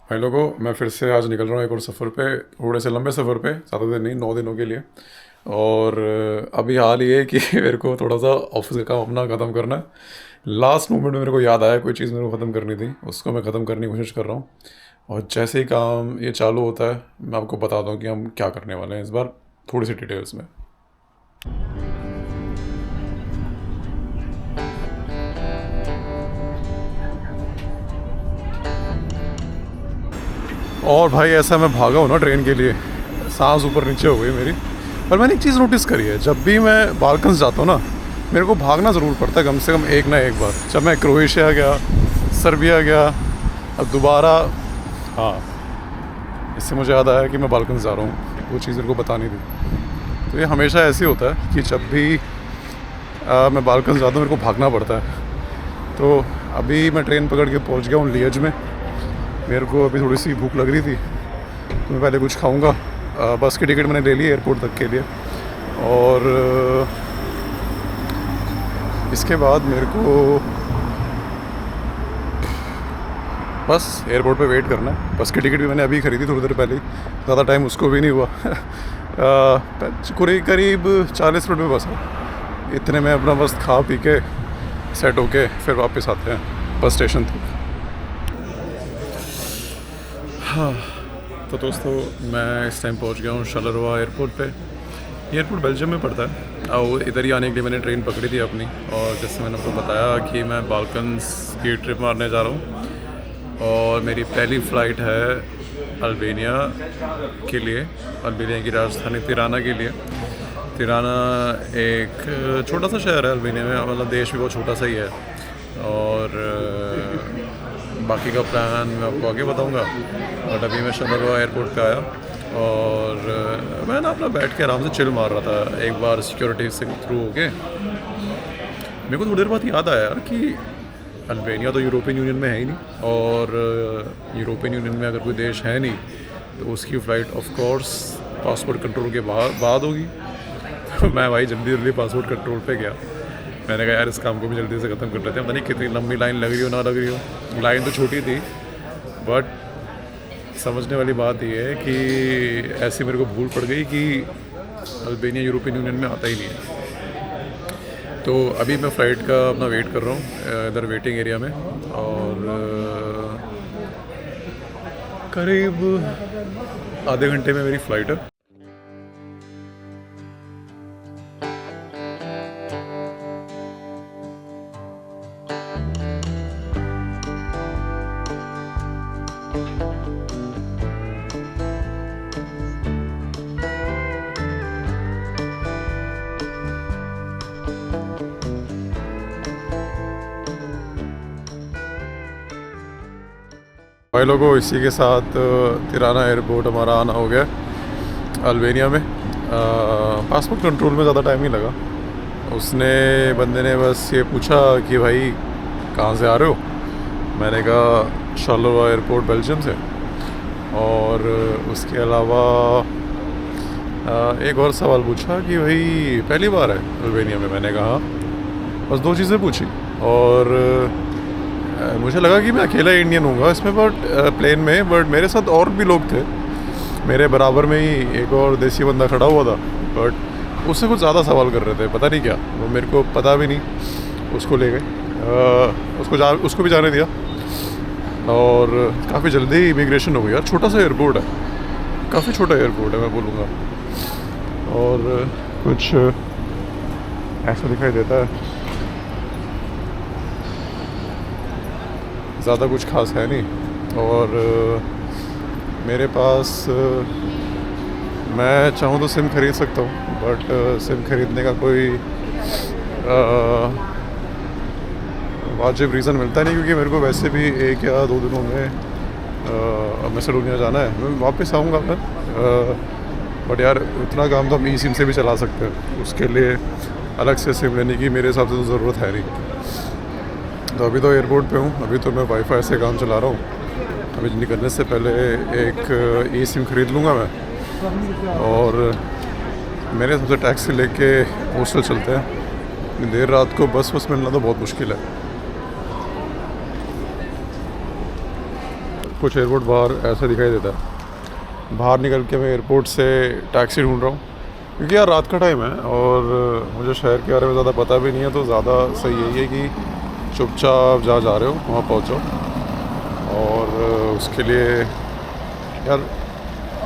भाई लोगों, मैं फिर से आज निकल रहा हूँ एक और सफ़र पे, थोड़े से लंबे सफ़र पे, ज़्यादा दिन नहीं, 9 दिनों के लिए। और अभी हाल ये है कि मेरे को थोड़ा सा ऑफिस का काम अपना ख़त्म करना है। लास्ट मोमेंट में मेरे को याद आया कोई चीज़ मेरे को ख़त्म करनी थी, उसको मैं ख़त्म करने की कोशिश कर रहा हूँ। और जैसे ही काम ये चालू होता है, मैं आपको बताता हूँ कि हम क्या करने वाले हैं इस बार, थोड़ी सी डिटेल्स में। और भाई ऐसा मैं भागा हूँ ना ट्रेन के लिए, सांस ऊपर नीचे हो गई मेरी। पर मैंने एक चीज़ नोटिस करी है, जब भी मैं बालकन्स जाता हूँ ना, मेरे को भागना ज़रूर पड़ता है कम से कम एक ना एक बार। जब मैं क्रोएशिया गया, सर्बिया गया, अब दोबारा, हाँ, इससे मुझे याद आया कि मैं बालकन्स जा रहा हूँ, वो चीज़ मेरे को बतानी थी। तो ये हमेशा ऐसे ही होता है कि जब भी मैं बालकन्स जाता हूँ मेरे को भागना पड़ता है। तो अभी मैं ट्रेन पकड़ के पहुँच गया हूँ लिएज में। मेरे को अभी थोड़ी सी भूख लग रही थी, तो मैं पहले कुछ खाऊंगा। बस की टिकट मैंने ले ली एयरपोर्ट तक के लिए, और इसके बाद मेरे को बस एयरपोर्ट पे वेट करना है। बस की टिकट भी मैंने अभी खरीदी थोड़ी देर पहले ही, ज़्यादा टाइम उसको भी नहीं हुआ। करीब 40 मिनट में बस है। इतने में अपना बस खा पी के सेट होके फिर वापस आते हैं बस स्टेशन तक। हाँ, तो दोस्तों, मैं इस टाइम पहुंच गया हूँ शार्लरवा एयरपोर्ट पे। एयरपोर्ट बेल्जियम में पड़ता है, और इधर ही आने के लिए मैंने ट्रेन पकड़ी थी अपनी। और जैसे मैंने आपको बताया कि मैं बालकन्स की ट्रिप मारने जा रहा हूँ, और मेरी पहली फ़्लाइट है अल्बानिया के लिए, अल्बानिया की राजधानी तिराना के लिए। तिराना एक छोटा सा शहर है अल्बानिया में, मतलब देश भी बहुत छोटा सा ही है। और बाकी का प्लान मैं आपको आगे बताऊंगा। बट अभी मैं शार्लरवा एयरपोर्ट पे आया, और मैं ना अपना बैठ के आराम से चिल मार रहा था। एक बार सिक्योरिटी से थ्रू हो के मेरे को थोड़ी देर बाद याद आया यार कि अल्बानिया तो यूरोपियन यूनियन में है ही नहीं, और यूरोपियन यूनियन में अगर कोई देश है नहीं तो उसकी flight of course passport control के बाद होगी। तो मैं भाई जल्दी जल्दी पासपोर्ट कंट्रोल पे गया। मैंने कहा यार इस काम को भी जल्दी से ख़त्म कर लेते हैं, पता नहीं कितनी लंबी लाइन लग रही हो ना लग रही हो। लाइन तो छोटी थी, बट समझने वाली बात यह है कि ऐसी मेरे को भूल पड़ गई कि अल्बानिया यूरोपियन यूनियन में आता ही नहीं है। तो अभी मैं फ़्लाइट का अपना वेट कर रहा हूँ इधर वेटिंग एरिया में, और करीब आधे घंटे में मेरी फ़्लाइट है। भाई लोगों, इसी के साथ तिराना एयरपोर्ट हमारा आना हो गया अल्बानिया में। पासपोर्ट कंट्रोल में ज़्यादा टाइम नहीं लगा। उसने बंदे ने बस ये पूछा कि भाई कहाँ से आ रहे हो। मैंने कहा शार्लरवा एयरपोर्ट बेल्जियम से। और उसके अलावा एक और सवाल पूछा कि भाई पहली बार है अल्बानिया में। मैंने कहा हाँ। बस दो चीज़ें पूछी, और मुझे लगा कि मैं अकेला इंडियन हूँगा इसमें, बट प्लेन में, बट मेरे साथ और भी लोग थे। मेरे बराबर में ही एक और देसी बंदा खड़ा हुआ था, बट उससे कुछ ज़्यादा सवाल कर रहे थे, पता नहीं क्या, वो मेरे को पता भी नहीं। उसको ले गए, उसको भी जाने दिया, और काफ़ी जल्दी इमिग्रेशन हो गई। यार छोटा सा एयरपोर्ट है, काफ़ी छोटा एयरपोर्ट है मैं बोलूँगा। और कुछ ऐसा दिखाई देता है, ज़्यादा कुछ खास है नहीं। और मेरे पास मैं चाहूँ तो सिम खरीद सकता हूँ, बट सिम खरीदने का कोई वाजिब रीज़न मिलता नहीं, क्योंकि मेरे को वैसे भी 1 या 2 दिनों में मैसेडोनिया जाना है। मैं वापस आऊँगा मैं, बट यार उतना काम तो हम ई सिम से भी चला सकते हैं, उसके लिए अलग से सिम लेने की मेरे हिसाब से तो ज़रूरत है नहीं। तो अभी तो एयरपोर्ट पे हूँ, अभी तो मैं वाईफाई से काम चला रहा हूँ। अभी निकलने से पहले एक ई सिम खरीद लूँगा मैं, और मेरे हिसाब से टैक्सी लेके हॉस्टल चलते हैं। देर रात को बस मिलना तो बहुत मुश्किल है। कुछ एयरपोर्ट बाहर ऐसा दिखाई देता है। बाहर निकल के मैं एयरपोर्ट से टैक्सी ढूंढ रहा हूँ, क्योंकि यार रात का टाइम है और मुझे शहर के बारे में ज़्यादा पता भी नहीं है, तो ज़्यादा सही यही है कि चुपचाप जहाँ जा रहे हो वहाँ पहुँचो। और उसके लिए यार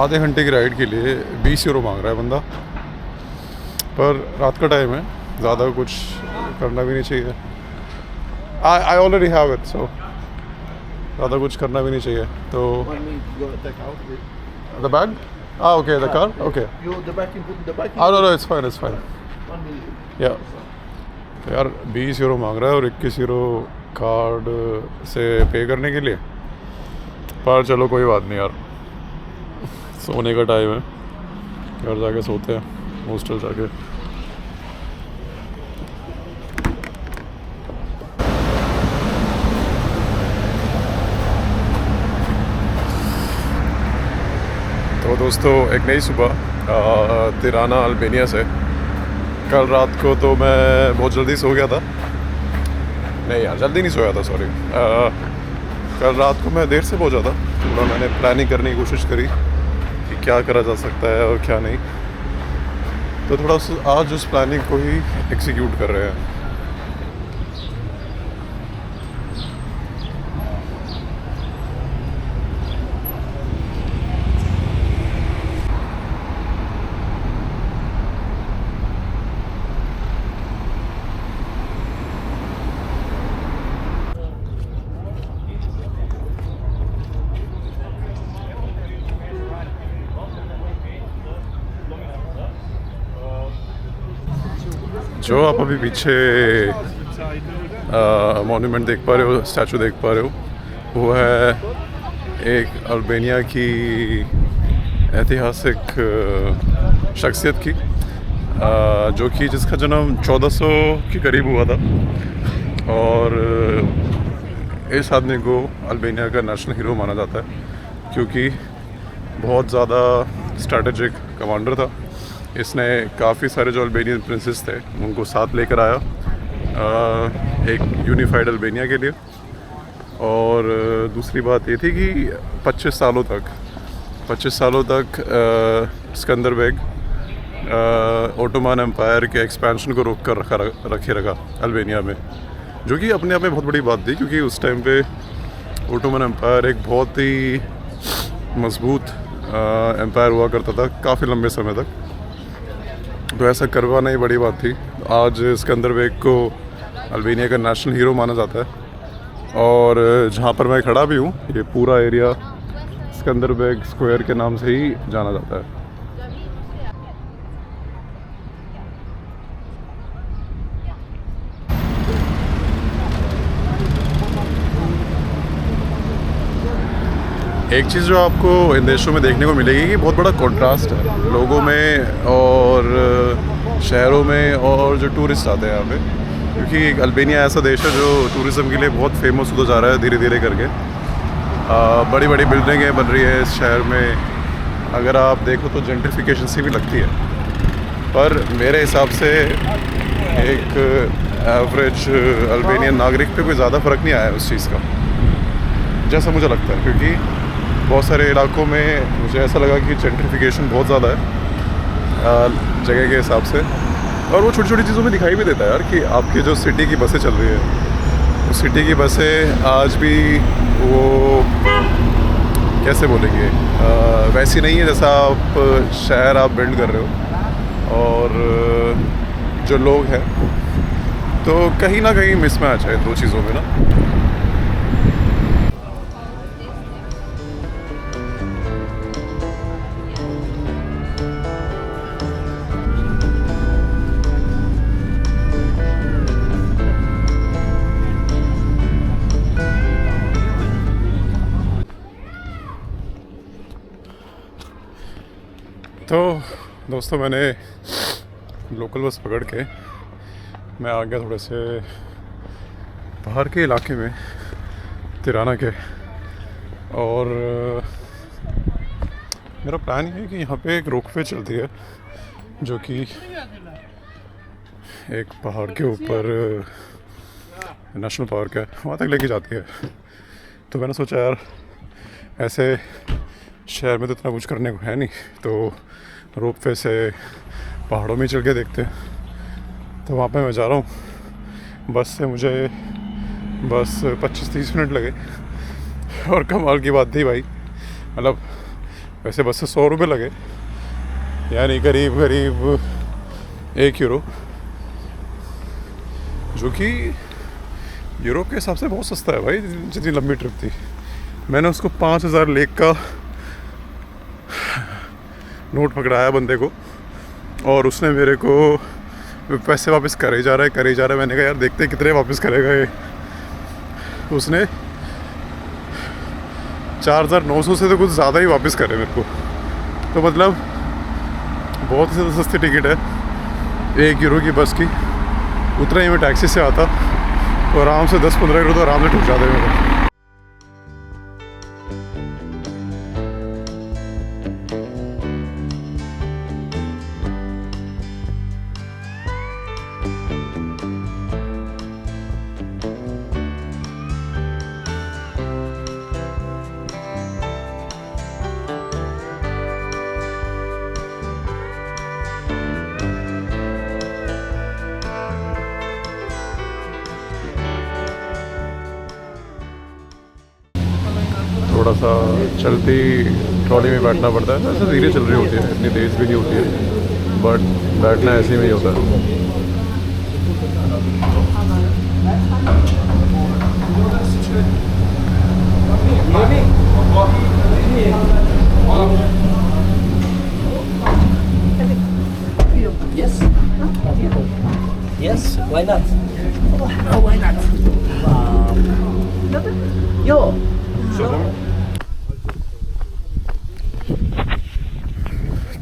आधे घंटे की राइड के लिए 20 यूरो मांग रहा है बंदा, पर रात का टाइम है, ज़्यादा कुछ करना भी नहीं चाहिए। I already have it, so ज़्यादा कुछ करना भी नहीं चाहिए। तो the bag, okay, the car, okay, no it's fine, it's fine, yeah. तो यार 20 यूरो मांग रहा है और 21 यूरो कार्ड से पे करने के लिए। पर चलो कोई बात नहीं यार, सोने का टाइम है, घर जाके सोते हैं, हॉस्टल जाके। तो दोस्तों, एक नई सुबह तिराना अल्बानिया से। कल रात को तो मैं बहुत जल्दी सो गया था, नहीं यार जल्दी नहीं सोया था, सॉरी। कल रात को मैं देर से पहुंचा था, थोड़ा मैंने प्लानिंग करने की कोशिश करी कि क्या करा जा सकता है और क्या नहीं, तो थोड़ा आज उस प्लानिंग को ही एग्जीक्यूट कर रहे हैं। जो आप अभी पीछे मॉन्यूमेंट देख पा रहे हो, स्टैचू देख पा रहे हो, वो है एक अल्बानिया की ऐतिहासिक शख्सियत की, जो कि जिसका जन्म 1400 के करीब हुआ था। और इस आदमी को अल्बानिया का नेशनल हीरो माना जाता है, क्योंकि बहुत ज़्यादा स्ट्रैटेजिक कमांडर था। इसने काफ़ी सारे जो अल्बानियन प्रिंसेस थे उनको साथ लेकर आया एक यूनिफाइड अल्बानिया के लिए। और दूसरी बात ये थी कि 25 सालों तक सिकंदर बेग ओटोमन एम्पायर के एक्सपेंशन को रोक कर रखा अल्बानिया में, जो कि अपने आप में बहुत बड़ी बात थी, क्योंकि उस टाइम पे ओटोमन एम्पायर एक बहुत ही मजबूत एम्पायर हुआ करता था काफ़ी लंबे समय तक। तो ऐसा करवाना ही बड़ी बात थी। आज सिकंदर बेग को अल्बानिया का नेशनल हीरो माना जाता है। और जहाँ पर मैं खड़ा भी हूँ, ये पूरा एरिया सिकंदर बेग स्क्वायर के नाम से ही जाना जाता है। एक चीज़ जो आपको इन देशों में देखने को मिलेगी कि बहुत बड़ा कंट्रास्ट है लोगों में और शहरों में, और जो टूरिस्ट आते हैं यहाँ पे, क्योंकि अल्बानिया ऐसा देश है जो टूरिज़्म के लिए बहुत फेमस होता जा रहा है धीरे धीरे करके। बड़ी बड़ी बिल्डिंगें बन रही है इस शहर में, अगर आप देखो तो जेंट्रिफिकेशन सी भी लगती है। पर मेरे हिसाब से एक एवरेज अल्बानियन नागरिक पे कोई ज़्यादा फ़र्क नहीं आया है उस चीज़ का, जैसा मुझे लगता है। क्योंकि बहुत सारे इलाकों में मुझे ऐसा लगा कि जेंट्रिफिकेशन बहुत ज़्यादा है जगह के हिसाब से। और वो छोटी छोटी चीज़ों में दिखाई भी देता है यार, कि आपकी जो सिटी की बसें चल रही है, उस सिटी की बसें आज भी वो कैसे बोलेंगे, वैसी नहीं है जैसा आप शहर आप बिल्ड कर रहे हो। और जो लोग हैं, तो कहीं ना कहीं मिसमैच है दो चीज़ों में ना। तो दोस्तों, मैंने लोकल बस पकड़ के मैं आ गया थोड़े से बाहर के इलाके में, तिराना के। और मेरा प्लान ये है कि यहाँ पे एक रोपवे चलती है, जो कि एक पहाड़ के ऊपर नेशनल पार्क है, वहाँ तक लेके जाती है। तो मैंने सोचा यार ऐसे शहर में तो इतना कुछ करने को है नहीं, तो रोप वे से पहाड़ों में चल के देखते हैं। तो वहाँ पे मैं जा रहा हूँ। बस से मुझे बस 25-30 मिनट लगे। और कमाल की बात थी भाई, मतलब वैसे बस से 100 रुपये लगे, यानी करीब करीब 1 यूरो, जो कि यूरोप के हिसाब से बहुत सस्ता है भाई। जितनी लंबी ट्रिप थी, मैंने उसको 5,000 लेक का नोट पकड़ाया बंदे को, और उसने मेरे को पैसे वापस करे जा रहा है। मैंने कहा यार देखते कितने वापस करेगा ये। उसने 4,900 से तो कुछ ज़्यादा ही वापस करे मेरे को। तो मतलब बहुत ही ज़्यादा सस्ती टिकट है 1 यूरो की बस की। उतना ही मैं टैक्सी से आता तो आराम से 10-15 यूरो तो आराम से ठुक जाते मेरे। थोड़ा सा चलती ट्रॉली में बैठना पड़ता है, वैसे धीरे चल रही होती है, इतनी तेज़ भी नहीं होती है, बट बैठना ऐसे में ही होता है। Yes. Yes. Why not? Oh, why not? Yo.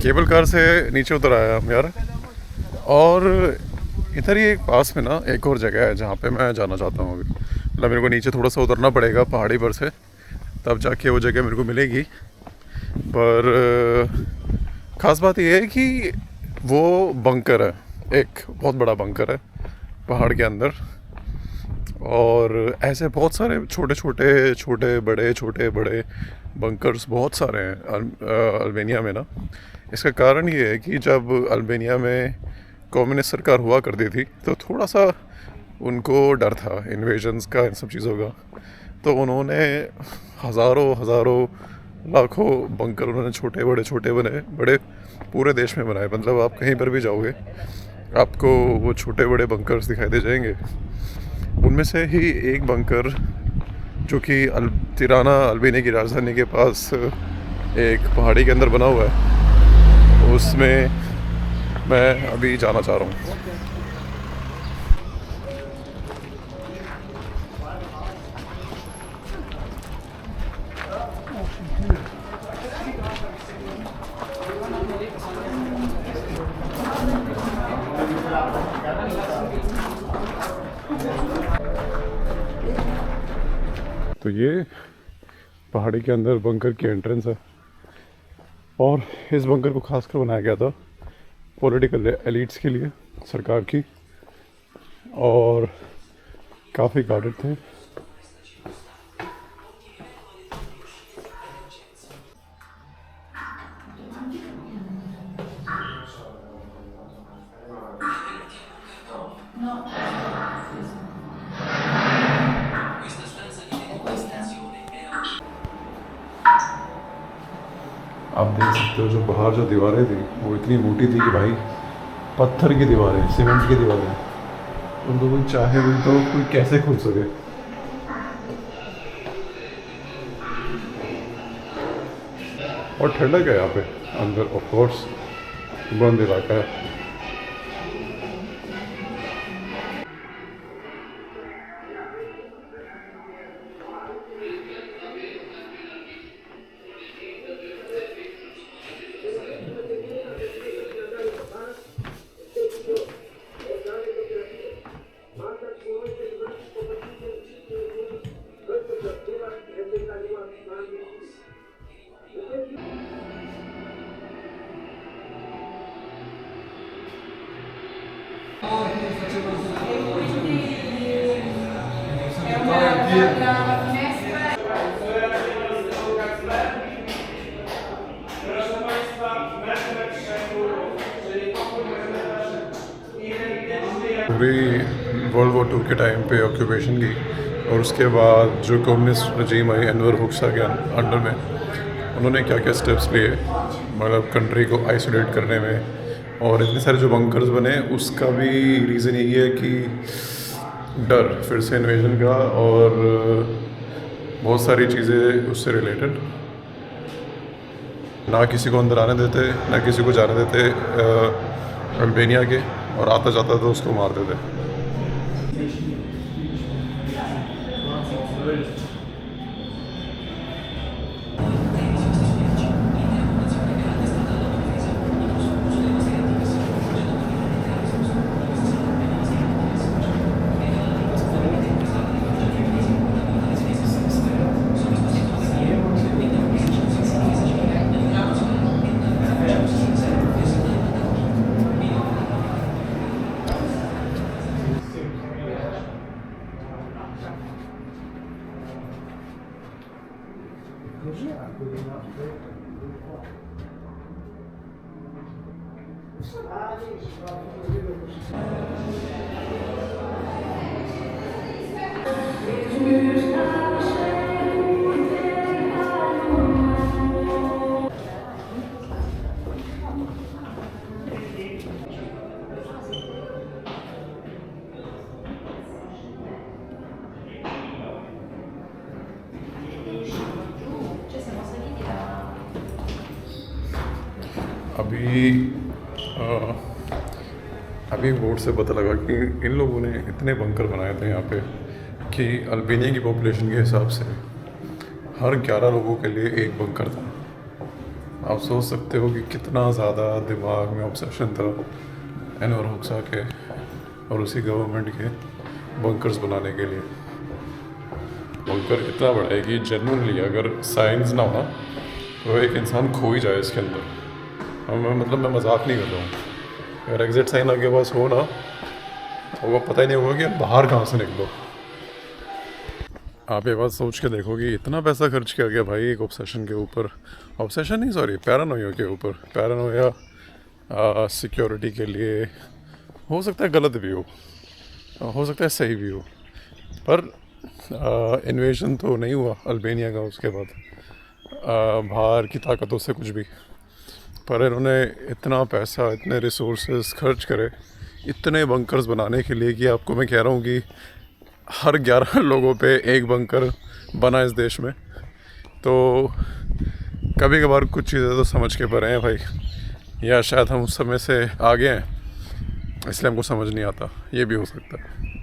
Cable car से नीचे उतर आया हम यार, और इधर ही एक पास में ना एक और जगह है जहाँ पे मैं जाना चाहता हूँ अभी। मतलब मेरे को नीचे थोड़ा सा उतरना पड़ेगा पहाड़ी पर से, तब जाके वो जगह मेरे को मिलेगी। पर ख़ास बात यह है कि वो बंकर है, एक बहुत बड़ा बंकर है पहाड़ के अंदर, और ऐसे बहुत सारे छोटे बड़े बंकर्स बहुत सारे हैं अल्बानिया में ना। इसका कारण ये है कि जब अल्बानिया में कम्युनिस्ट सरकार हुआ करती थी तो थोड़ा सा उनको डर था इन्वेजन्स का, इन सब चीज़ों का। तो उन्होंने हज़ारों लाखों बंकर उन्होंने छोटे बड़े पूरे देश में बनाए। मतलब आप कहीं पर भी जाओगे आपको वो छोटे बड़े बंकर्स दिखाई दे जाएंगे। उनमें से ही एक बंकर जो कि तिराना अल्बानिया की राजधानी के पास एक पहाड़ी के अंदर बना हुआ है, उसमें मैं अभी जाना चाह रहा हूँ। तो ये पहाड़ी के अंदर बंकर की एंट्रेंस है, और इस बंकर को खासकर बनाया गया था पॉलिटिकल एलिट्स के लिए, सरकार की, और काफ़ी गार्डेड थे। आप देख सकते हो जो बाहर जो दीवारें थी वो इतनी मोटी थी कि भाई पत्थर की दीवारें, सीमेंट की दीवारें, उनको कोई चाहे भी तो कोई कैसे खोल सके। और ठंडक है यहाँ पे अंदर, ऑफ कोर्स बंद इलाका है। तभी वर्ल्ड वॉर 2 के टाइम पे ऑक्यूपेशन की, और उसके बाद जो कम्युनिस्ट रजीम आई एनवर हुक्सा के अंडर में, उन्होंने क्या क्या स्टेप्स लिए मतलब कंट्री को आइसोलेट करने में, और इतने सारे जो बंकर्स बने उसका भी रीज़न यही है कि डर फिर से इन्वेजन का, और बहुत सारी चीज़ें उससे रिलेटेड। ना किसी को अंदर आने देते, ना किसी को जाने देते अल्बानिया के, और आता जाता तो उसको मार देते। अभी वोट से पता लगा कि इन लोगों ने इतने बंकर बनाए थे यहाँ पे कि अल्बानिया की पॉपुलेशन के हिसाब से हर 11 लोगों के लिए एक बंकर था। आप सोच सकते हो कि कितना ज़्यादा दिमाग में ऑब्सेशन था एनवर हुक्सा के और उसी गवर्नमेंट के बंकर्स बनाने के लिए। बंकर इतना बड़ा है कि जेन्युइनली अगर साइंस ना हो तो एक इंसान खो ही जाए इसके अंदर। मैं मजाक नहीं कर रहा हूँ। अगर एग्जिट साइन आपके पास हो ना तो वो पता ही नहीं होगा कि आप बाहर कहाँ से निकलो। आप ये बात सोच के देखो कि इतना पैसा खर्च किया गया भाई एक ऑब्सेशन के ऊपर, ऑब्सेशन नहीं सॉरी पैरानोया के ऊपर। पैरानोया सिक्योरिटी के लिए हो सकता है गलत भी हो सकता है सही भी हो, पर इन्वेजन तो नहीं हुआ अल्बानिया का उसके बाद बाहर की ताकतों से कुछ भी। पर इन्होंने इतना पैसा इतने रिसोर्सेज खर्च करे इतने बंकर्स बनाने के लिए कि आपको मैं कह रहा हूँ कि हर 11 लोगों पे एक बंकर बना इस देश में। तो कभी कभार कुछ चीज़ें तो समझ के परे हैं भाई, या शायद हम उस समय से आगे हैं इसलिए हमको समझ नहीं आता, ये भी हो सकता है।